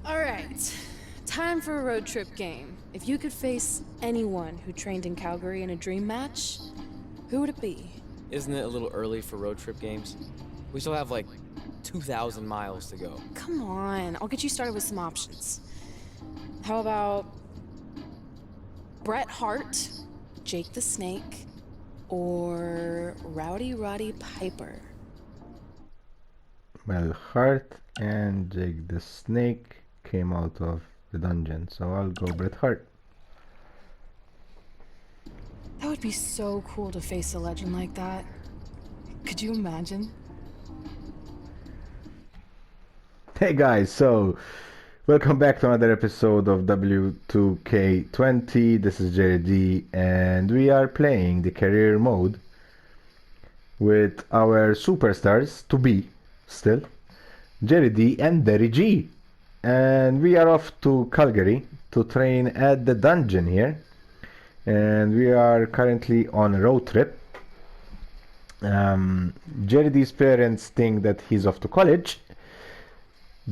Alright, time for a road trip game. If you could face anyone who trained in Calgary in a dream match, who would it be? Isn't it a little early for road trip games? We still have like 2,000 miles to go. Come on, I'll get you started with some options. How about Bret Hart, Jake the Snake, or Rowdy Roddy Piper? Well, Hart and Jake the Snake came out of the dungeon, so I'll go Bret Hart. That would be so cool to face a legend like that. Could you imagine? Hey guys, so welcome back to another episode of W2k20. This is Jerry D, and we are playing the career mode with our superstars to be still Jerry D and Derry G, and we are off to Calgary to train at the dungeon here, and we are currently on a road trip. Jerry D's parents think that he's off to college.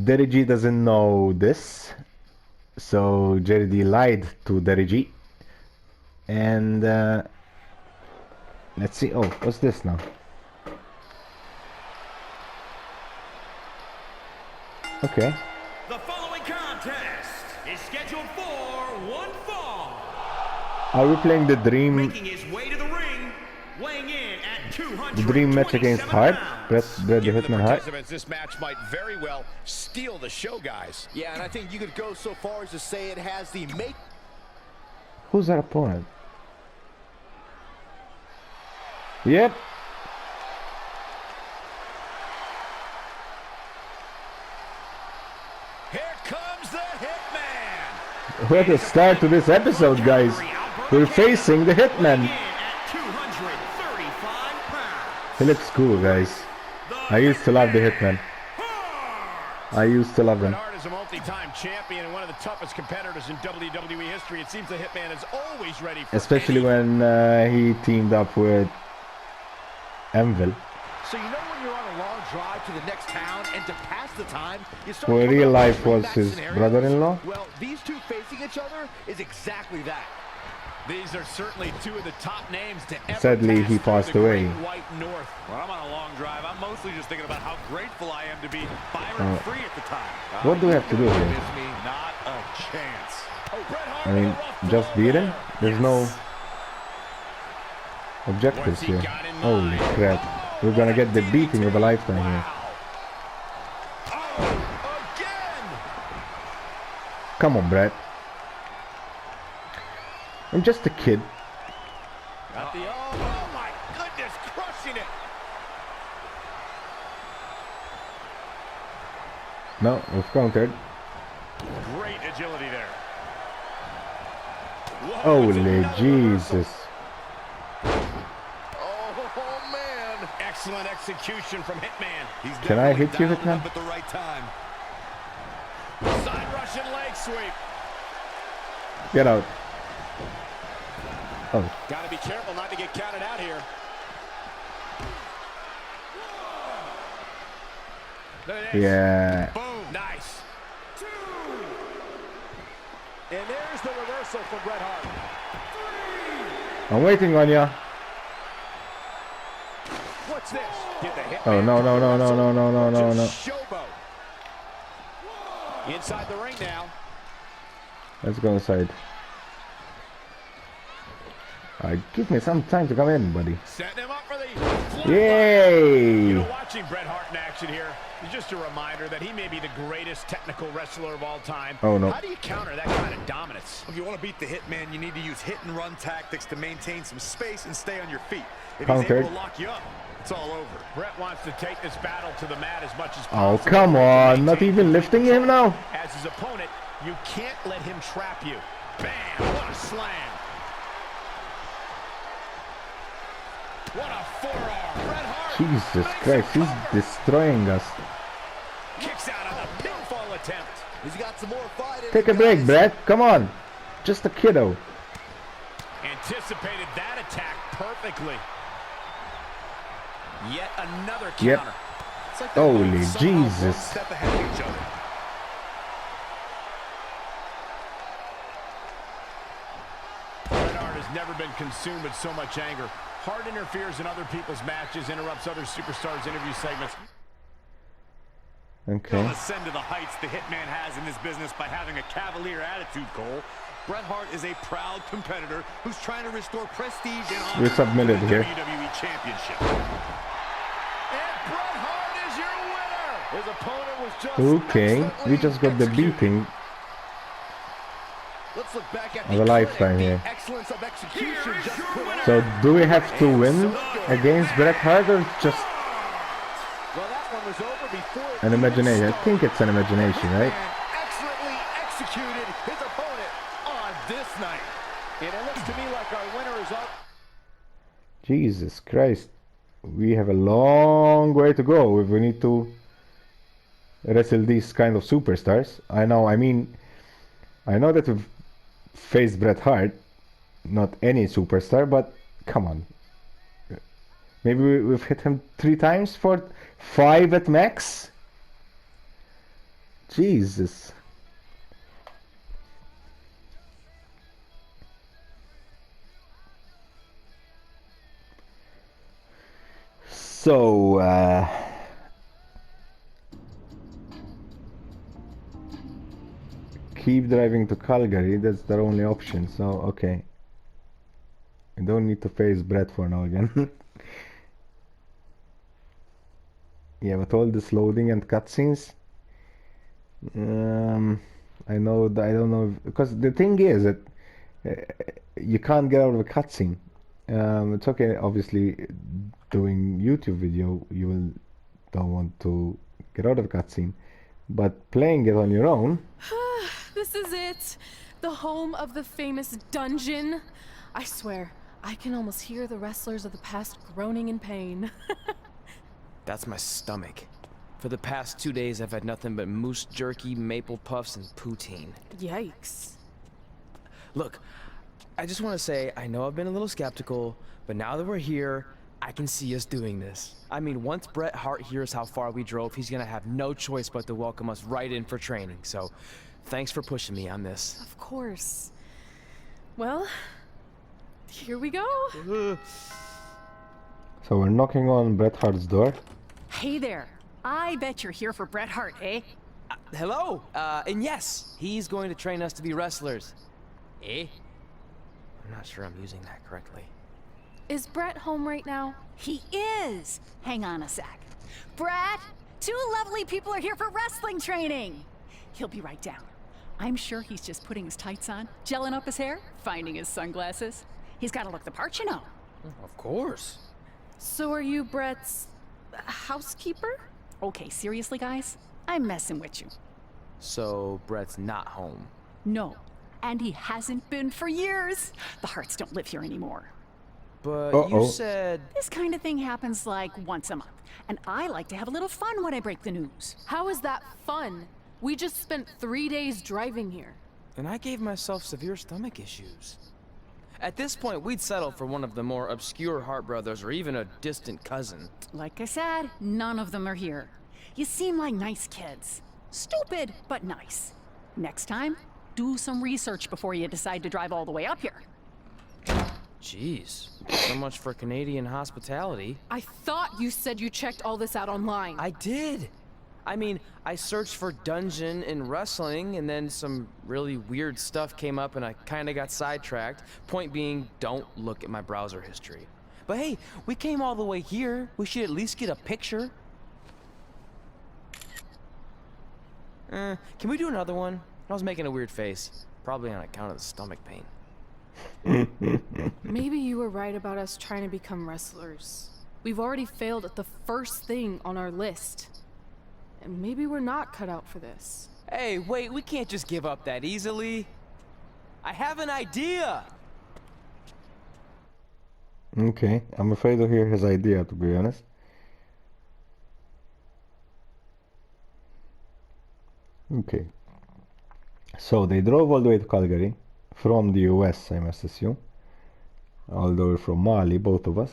Derry G doesn't know this, so Jerry D lied to Derry G, and let's see. Oh, what's this now? Okay. The following contest is scheduled for one fall. Are we playing the dream? Making his way to the ring, weighing in at 200. The dream match against Hart? Bret the Hitman Hart? This match might very well steal the show, guys. Yeah, and I think you could go so far as to say it has the make. Who's our opponent? Yep. Here comes the Hitman. What a start to this episode, guys. We're facing the Hitman. He looks cool, guys. I used to love the Hitman. I used to love him. Bret Hart is a multi-time champion and one of the toughest competitors in WWE history. It seems the Hitman is always ready for Especially when he teamed up with Anvil. So you know when you're on a long drive to the next town and to pass the time, you start Who in coming real up with life was bring-back his scenarios. brother-in-law. Well, these two facing each other is exactly that. These are certainly two of the top names to ever Sadly, pass he through passed the away. Great White North. When I'm on a long drive, I'm mostly just thinking about how grateful I am to be Byron free at the time. What do we have to do here? Not a chance. Oh, Bret Hart I mean, with a rough just blow beat him? there. There's no Yes. objectives What's he here. got in Holy mind? crap. We're gonna get the beating of a lifetime here. Oh, again! Come on, Bret. I'm just a kid. Got the oh my goodness, crushing it. No, we've countered. Great agility there. Whoa, it's Holy another Jesus. Oh man! Excellent execution from Hitman. He's Can I hit you, dialed Hitman? up at the right time. Side Russian leg sweep. Get out. Oh, Got to be careful not to get counted out here. Look at this. yeah. Boom. Nice. And there's the reversal from Bret Hart. I'm waiting on ya. What's this? Did the Hitman Oh, no, no, no, no, no, no, no, no, no. just showboat? Inside the ring now. Let's go inside. Give me some time to come in, buddy. Setting him up for the Yay! You know, watching Bret Hart in action here is just a reminder that he may be the greatest technical wrestler of all time. Oh, no. How do you counter that kind of dominance? If you want to beat the Hitman, you need to use hit-and-run tactics to maintain some space and stay on your feet. If he's Countered. able to lock you up, it's all over. Bret wants to take this battle to the mat as much as Oh, possible. come on. Not even lifting him now. As his opponent, you can't let him trap you. Bam! What a slam! What a forearm! Bret Hart Jesus makes Christ, a he's cover. destroying us. Kicks out on the pinfall attempt. He's got some more fight in Take a him, break, guys. Bret. Come on. Just a kiddo. anticipated that attack perfectly. Yet another Yep. counter. It's like they're Holy both somehow one Jesus. step ahead of each other. Bret Hart has never been consumed with so much anger. Hart interferes in other people's matches, interrupts other superstars' interview segments. Okay. He'll ascend to the heights the Hitman has in this business by having a cavalier attitude, Cole. Bret Hart is a proud competitor who's trying to restore prestige and honor We submitted to the here. WWE Championship. And Bret Hart is your winner! His opponent was just Okay, we just got the executed. beating Let's look back at of a lifetime the here. excellence of execution just put on. So do we have to win against Bret Hart or just Well, that one was over before it an even imagination? I started. think it's an imagination, The right? Hitman excellently executed his opponent on this night. And it looks to me like our winner is up. Jesus Christ. We have a long way to go if we need to wrestle these kind of superstars. I know that we've faced Bret Hart, not any superstar, but come on. Maybe we've hit him 3 times for 5 at max? Jesus. So, keep driving to Calgary, that's their only option, so okay. I don't need to face Brett for now again. Yeah, but all this loading and cutscenes, I know that I don't know because the thing is that you can't get out of a cutscene. It's okay, obviously, doing YouTube video, you will don't want to get out of a cutscene, but playing it on your own. This is it. The home of the famous dungeon. I swear, I can almost hear the wrestlers of the past groaning in pain. That's my stomach. For the past 2 days, I've had nothing but moose jerky, maple puffs, and poutine. Yikes. Look, I just want to say, I know I've been a little skeptical, but now that we're here, I can see us doing this. I mean, once Bret Hart hears how far we drove, he's gonna have no choice but to welcome us right in for training. So, thanks for pushing me on this. Of course. Well, here we go. So we're knocking on Bret Hart's door. Hey there. I bet you're here for Bret Hart, eh? Hello, and yes, he's going to train us to be wrestlers. Eh? I'm not sure I'm using that correctly. Is Brett home right now? He is. Hang on a sec. Bret, 2 lovely people are here for wrestling training. He'll be right down. I'm sure he's just putting his tights on, gelling up his hair, finding his sunglasses. He's got to look the part, you know. Of course. So are you Brett's housekeeper? Okay, seriously, guys? I'm messing with you. So, Brett's not home. No, and he hasn't been for years. The Harts don't live here anymore. But Uh-oh. you said... This kind of thing happens like once a month, and I like to have a little fun when I break the news. How is that fun? We just spent 3 days driving here. And I gave myself severe stomach issues. At this point, we'd settle for one of the more obscure Hart brothers or even a distant cousin. Like I said, none of them are here. You seem like nice kids. Stupid, but nice. Next time, do some research before you decide to drive all the way up here. Jeez, so much for Canadian hospitality. I thought you said you checked all this out online. I did. I mean, I searched for dungeon in wrestling, and then some really weird stuff came up, and I kind of got sidetracked. Point being, don't look at my browser history. But hey, we came all the way here. We should at least get a picture. Can we do another one? I was making a weird face. Probably on account of the stomach pain. Maybe you were right about us trying to become wrestlers. We've already failed at the first thing on our list. And maybe we're not cut out for this. Hey, wait, we can't just give up that easily. I have an idea! Okay, I'm afraid to hear his idea, to be honest. Okay. So they drove all the way to Calgary from the US, I must assume. although we're from Mali, both of us.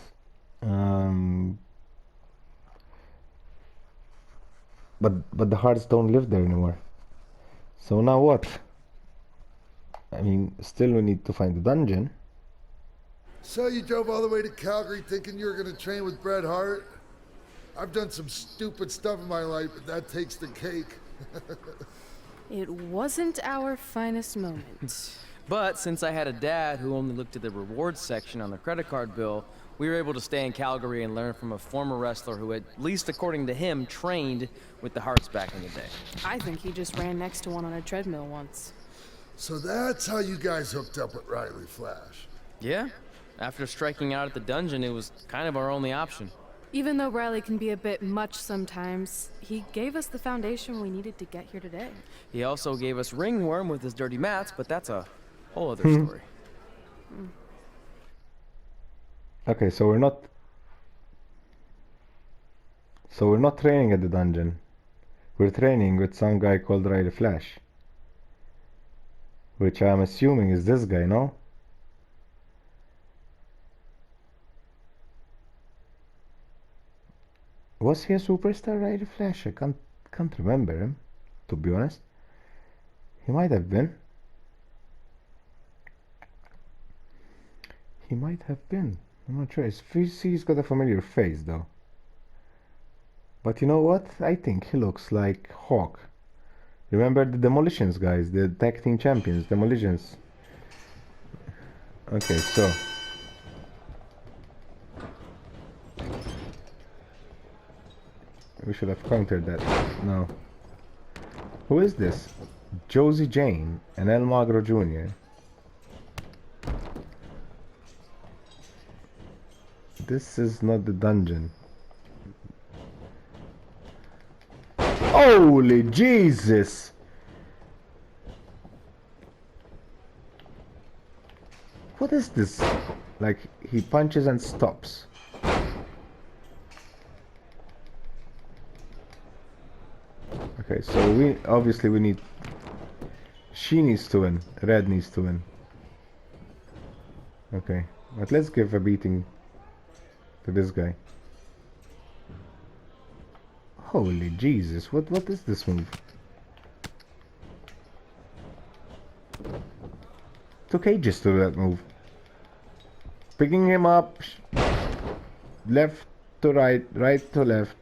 But the Hearts don't live there anymore. So now what? I mean, still we need to find the dungeon. So you drove all the way to Calgary thinking you were going to train with Bret Hart? I've done some stupid stuff in my life, but that takes the cake. It wasn't our finest moment. But since I had a dad who only looked at the rewards section on the credit card bill, we were able to stay in Calgary and learn from a former wrestler who, at least according to him, trained with the Hearts back in the day. I think he just ran next to one on a treadmill once. So that's how you guys hooked up with Riley Flash. Yeah? After striking out at the dungeon, it was kind of our only option. Even though Riley can be a bit much sometimes, he gave us the foundation we needed to get here today. He also gave us Ringworm with his dirty mats, but that's a whole other story. Okay, so we're not training at the dungeon. We're training with some guy called Riley Flash, which I'm assuming is this guy, no? Was he a superstar, Riley Flash? I can't remember him, to be honest. He might have been. He might have been. I'm not sure. He's got a familiar face, though. But you know what? I think he looks like Hawk. Remember the Demolitions guys, the tag team champions, Demolitions. Okay, so we should have countered that. No. Who is this? Josie Jane and El Magro Jr. This is not the dungeon. Holy Jesus! What is this? Like, he punches and stops. Okay, so we obviously need... She needs to win. Red needs to win. Okay, but let's give a beating to this guy. Holy Jesus, what is this move? Took ages to do that move. Picking him up, left to right, right to left.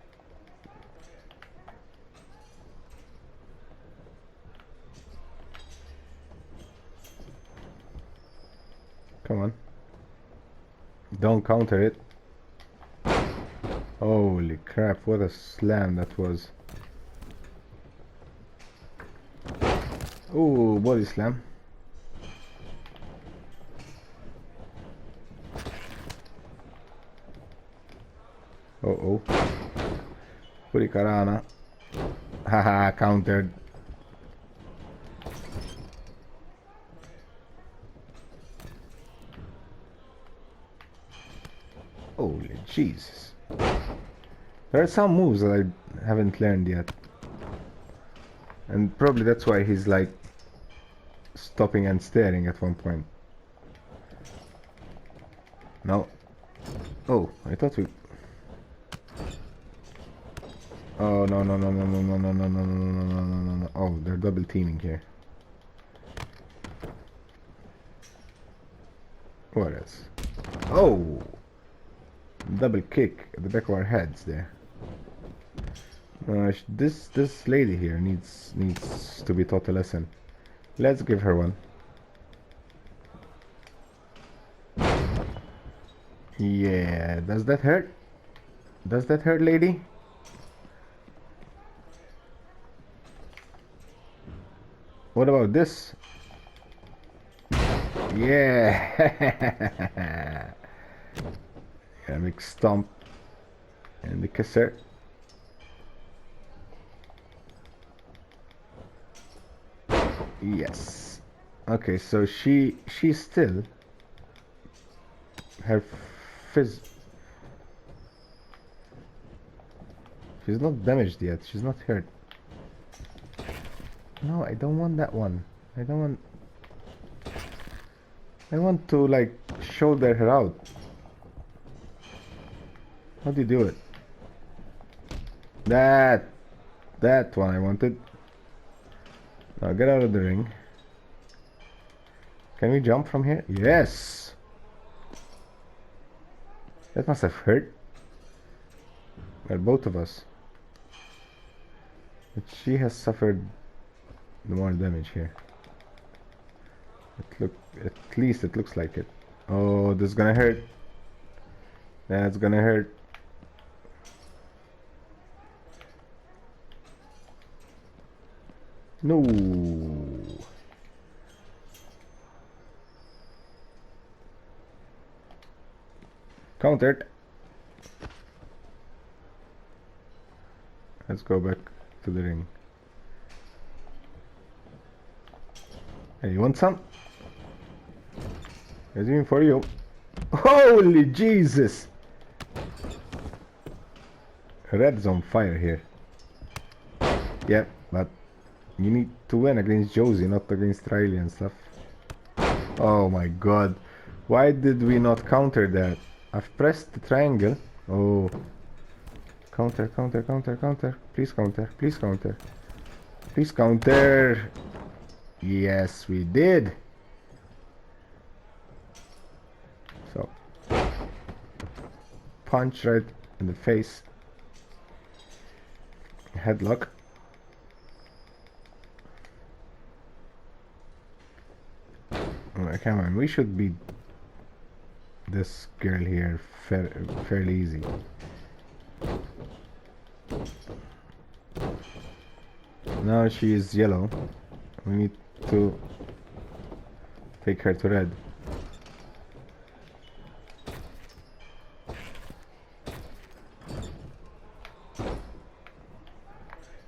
Come on. Don't counter it. Holy crap, what a slam that was. Ooh, body slam. Uh-oh. Hurricanrana. Haha, countered. Holy Jesus. There are some moves that I haven't learned yet. And probably that's why he's like stopping and staring at one point. No. Oh, I thought we... Oh, no, no, no, no, no, no, no, no, no, no, no, no, no, no. Oh, they're double teaming here. What else? Oh! Double kick at the back of our heads there. This lady here needs to be taught a lesson. Let's give her one. Yeah, does that hurt? Does that hurt, lady? What about this? Yeah. Yeah, big stomp and the kisser. Yes. Okay, so she's still her fizz. She's not damaged yet. She's not hurt. No, I don't want that one. I want to like shoulder her out. How do you do it? That one I wanted. Now get out of the ring. Can we jump from here? Yes! That must have hurt. Well, both of us. But she has suffered the more damage here. At least it looks like it. Oh, this is gonna hurt. That's gonna hurt. No. Countered. Let's go back to the ring. Hey, you want some? It's even for you. Holy Jesus! Red's on fire here. Yeah, but you need to win against Josie, not against Riley and stuff. Oh my god. Why did we not counter that? I've pressed the triangle. Oh. Counter, counter, counter, counter. Please counter, please counter. Please counter. Yes, we did. So. Punch right in the face. Headlock. Alright, come on, we should beat this girl here fairly easy. Now she is yellow. We need to take her to red.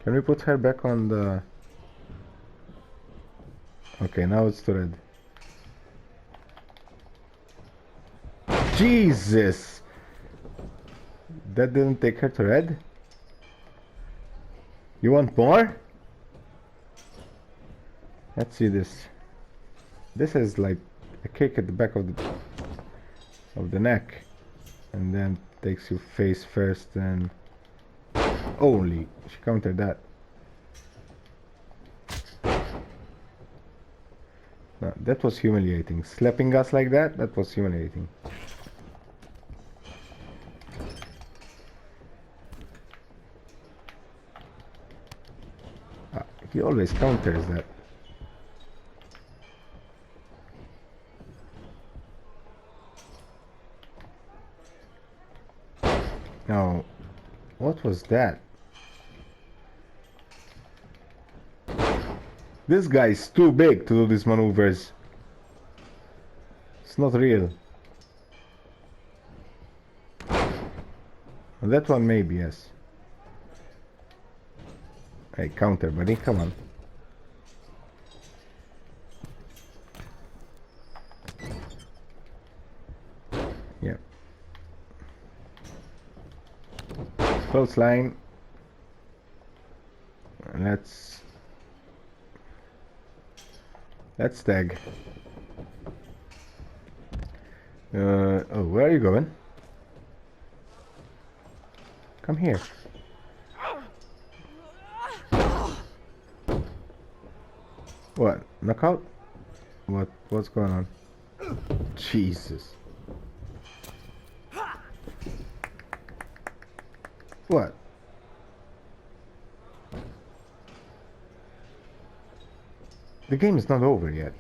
Can we put her back on the... Okay, now it's to red. Jesus! That didn't take her to red? You want more? Let's see this. This is like a kick at the back of the neck, and then takes you face first, and holy, she countered that. No, that was humiliating. Slapping us like that, that was humiliating. He always counters that. Now, what was that? This guy is too big to do these maneuvers. It's not real. That one maybe, yes. Hey, counter, buddy, come on. Yeah. Clothesline. Let's tag. Oh, where are you going? Come here. What? Knockout? What's going on? Jesus. What? The game is not over yet.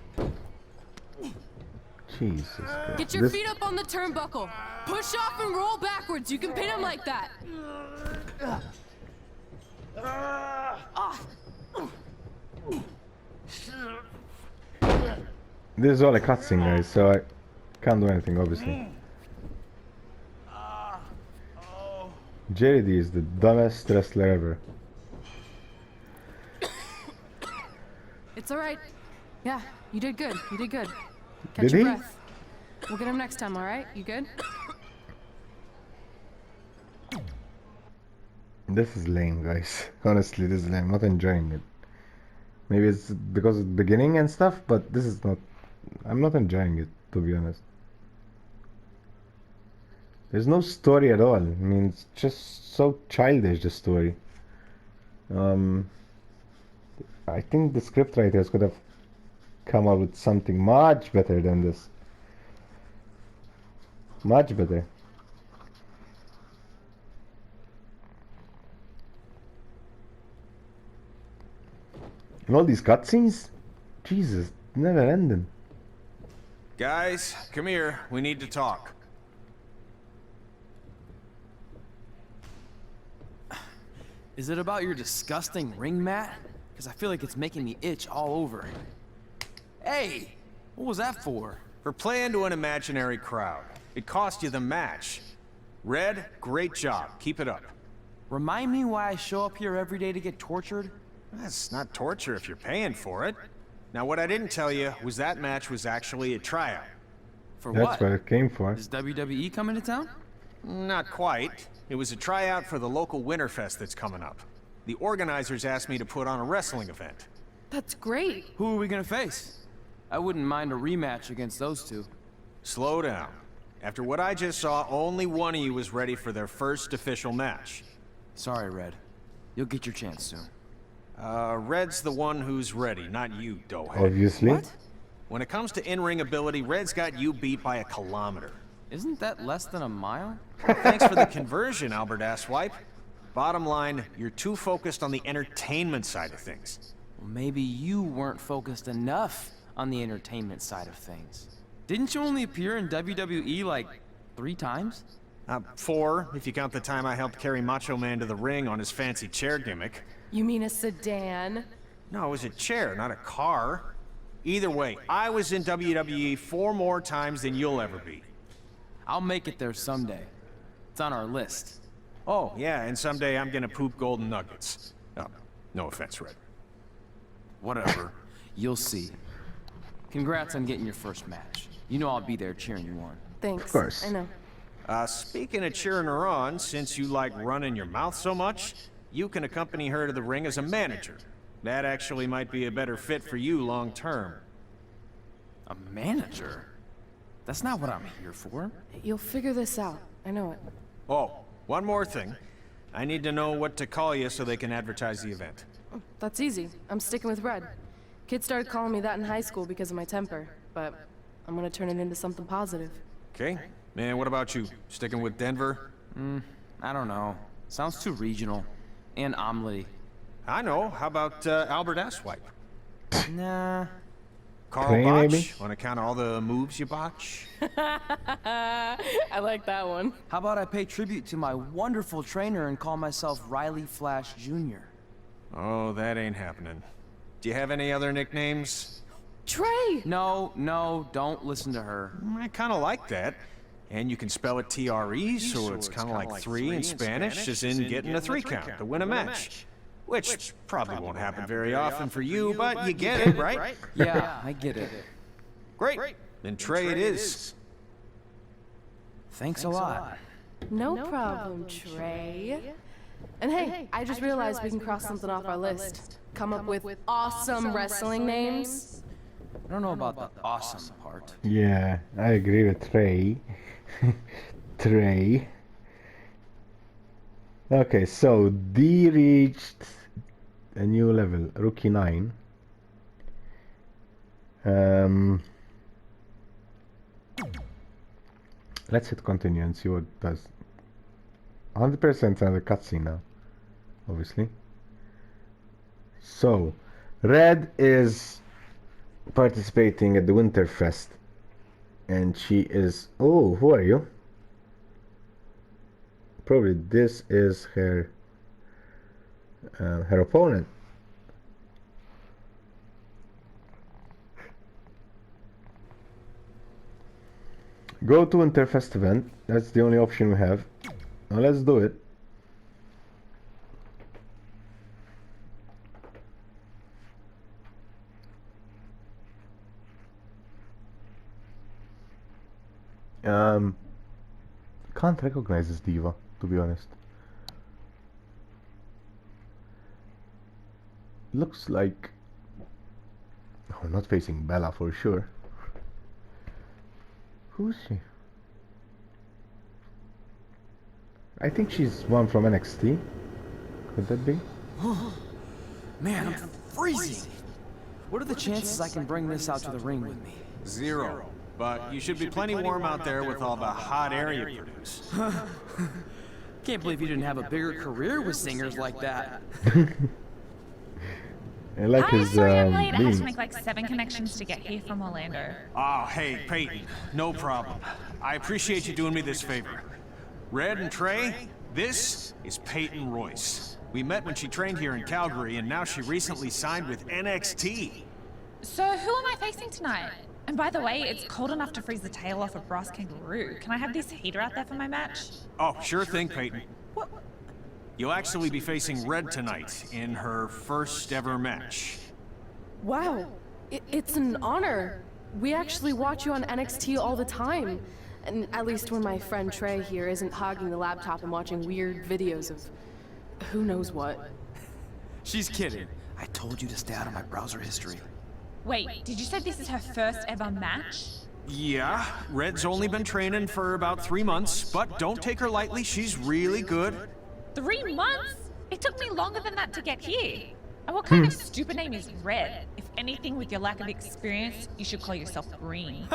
Jesus Christ. Get your feet up on the turnbuckle. Push off and roll backwards. You can pin him like that. This is all a cutscene, guys, so I can't do anything, obviously. JD is the dumbest wrestler ever. It's all right. Yeah, you did good. You did good. Catch Did your he? breath. We'll get him next time, all right? You good? This is lame, guys. Honestly, this is lame. I'm not enjoying it. Maybe it's because of the beginning and stuff, but this is not... I'm not enjoying it, to be honest. There's no story at all. I mean, it's just so childish, the story. I think the scriptwriters could have come up with something much better than this. Much better. And all these cutscenes? Jesus, never ending. Guys, come here. We need to talk. Is it about your disgusting ring mat? Because I feel like it's making me itch all over. Hey! What was that for? For playing to an imaginary crowd. It cost you the match. Red, great job. Keep it up. Remind me why I show up here every day to get tortured? That's not torture if you're paying for it. Now, what I didn't tell you was that match was actually a tryout. For That's what? what it came for. Is WWE coming to town? Not quite. It was a tryout for the local Winterfest that's coming up. The organizers asked me to put on a wrestling event. That's great. Who are we gonna face? I wouldn't mind a rematch against those two. Slow down. After what I just saw, only one of you was ready for their first official match. Sorry, Red. You'll get your chance soon. Red's the one who's ready, not you, doughhead. Obviously. What? When it comes to in-ring ability, Red's got you beat by a kilometer. Isn't that less than a mile? Thanks for the conversion, Albert Asswipe. Bottom line, you're too focused on the entertainment side of things. Well, maybe you weren't focused enough on the entertainment side of things. Didn't you only appear in WWE like 3 times? 4, if you count the time I helped carry Macho Man to the ring on his fancy chair gimmick. You mean a sedan? No, it was a chair, not a car. Either way, I was in WWE 4 more times than you'll ever be. I'll make it there someday. It's on our list. Oh, yeah, and someday I'm gonna poop golden nuggets. Oh, no offense, Red. Whatever. You'll see. Congrats on getting your first match. You know I'll be there cheering you on. Thanks. Of course. I know. Speaking of cheering her on, since you like running your mouth so much, you can accompany her to the ring as a manager. That actually might be a better fit for you long term. A manager? That's not what I'm here for. You'll figure this out. I know it. Oh, one more thing. I need to know what to call you so they can advertise the event. That's easy. I'm sticking with Red. Kids started calling me that in high school because of my temper, but I'm gonna turn it into something positive. Okay. And what about you? Sticking with Denver? I don't know. Sounds too regional. And omelette-y. I know. How about Albert Asswipe? Nah. Carl Train, Botch? maybe? On account of all the moves you botch? I like that one. How about I pay tribute to my wonderful trainer and call myself Riley Flash Jr.? Oh, that ain't happening. Do you have any other nicknames? Trey! No, don't listen to her. I kind of like that. And you can spell it T-R-E, so it's kind of like 3 in Spanish, as in getting a 3 count to win a match. Which probably won't happen very often for you, but you get it, right? Yeah, I get it. Great. Then Trey it is. Thanks a lot. No problem, Trey. And hey, I just realized we can cross something off our list. Come up with awesome wrestling names. I don't know about the awesome part. Yeah, I agree with Trey. Trey. Okay, so D reached a new level, Rookie 9. Let's hit continue and see what it does. 100% on the cutscene now, obviously. So, Red is participating at the Winterfest, and she is. Oh, who are you? Probably this is her her opponent. Go to Winterfest event. That's the only option we have. Now let's do it. Can't recognize this diva, to be honest. Looks like... Oh, not facing Bella for sure. Who's she? I think she's one from NXT. Could that be? Man, I'm freezing. What are the chances I can bring this out to the ring with me? 0. But you should be plenty warm out there with all the hot air you produce. Can't believe you didn't have a bigger career with singers like that. I like Hi, his sorry I'm late. I had to beat. make like 7 connections to get here from Orlando. Oh, hey, Peyton. No problem. I appreciate you doing me this favor. Red and Trey, this is Peyton Royce. We met when she trained here in Calgary, and now she recently signed with NXT. So who am I facing tonight? And by the way, it's cold enough to freeze the tail off a brass kangaroo. Can I have this heater out there for my match? Oh, sure thing, Peyton. You'll actually be facing Red tonight in her first ever match. Wow, it's an honor. We actually watch you on NXT all the time. And at least when my friend Trey here isn't hogging the laptop and watching weird videos of who knows what. She's kidding. I told you to stay out of my browser history. Wait, did you say this is her first ever match? Yeah, Red's only been training for about 3 months, but don't take her lightly, she's really good. 3 months? It took me longer than that to get here. And what kind of stupid name is Red? If anything, with your lack of experience, you should call yourself Green.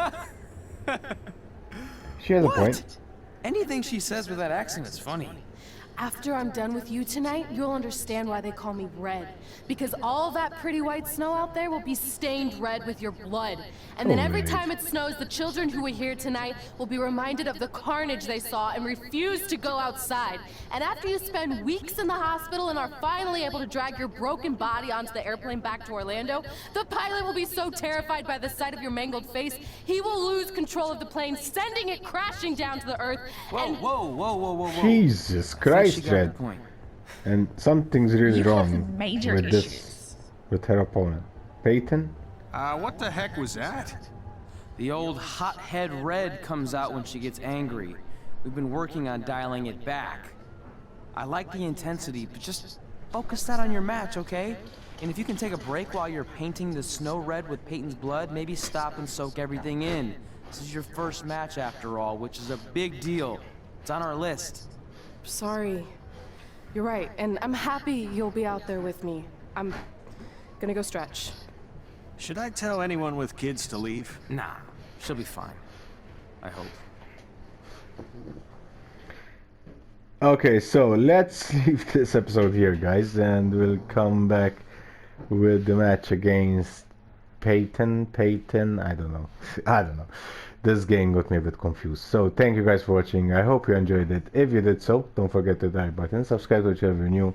She has a What? point. Anything she says with that accent is funny. After I'm done with you tonight, you'll understand why they call me Red. Because all that pretty white snow out there will be stained red with your blood. And then every time it snows, the children who are here tonight will be reminded of the carnage they saw and refuse to go outside. And after you spend weeks in the hospital and are finally able to drag your broken body onto the airplane back to Orlando, the pilot will be so terrified by the sight of your mangled face, he will lose control of the plane, sending it crashing down to the earth. Whoa. Jesus Christ, She got the Red. point. And something's really You have wrong major with issues. this, with her opponent. Peyton? What the heck was that? The old hothead Red comes out when she gets angry. We've been working on dialing it back. I like the intensity, but just focus that on your match, okay? And if you can take a break while you're painting the snow red with Peyton's blood, maybe stop and soak everything in. This is your first match after all, which is a big deal. It's on our list. Sorry. You're right, and I'm happy you'll be out there with me. I'm gonna go stretch. Should I tell anyone with kids to leave? Nah, she'll be fine. I hope. Okay, so let's leave this episode here, guys, and we'll come back with the match against Peyton, I don't know. This game got me a bit confused. So thank you guys for watching. I hope you enjoyed it. If you did so, don't forget to hit the like button, subscribe to the channel if you're new.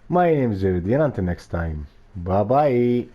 My name is JD, and until next time, bye bye.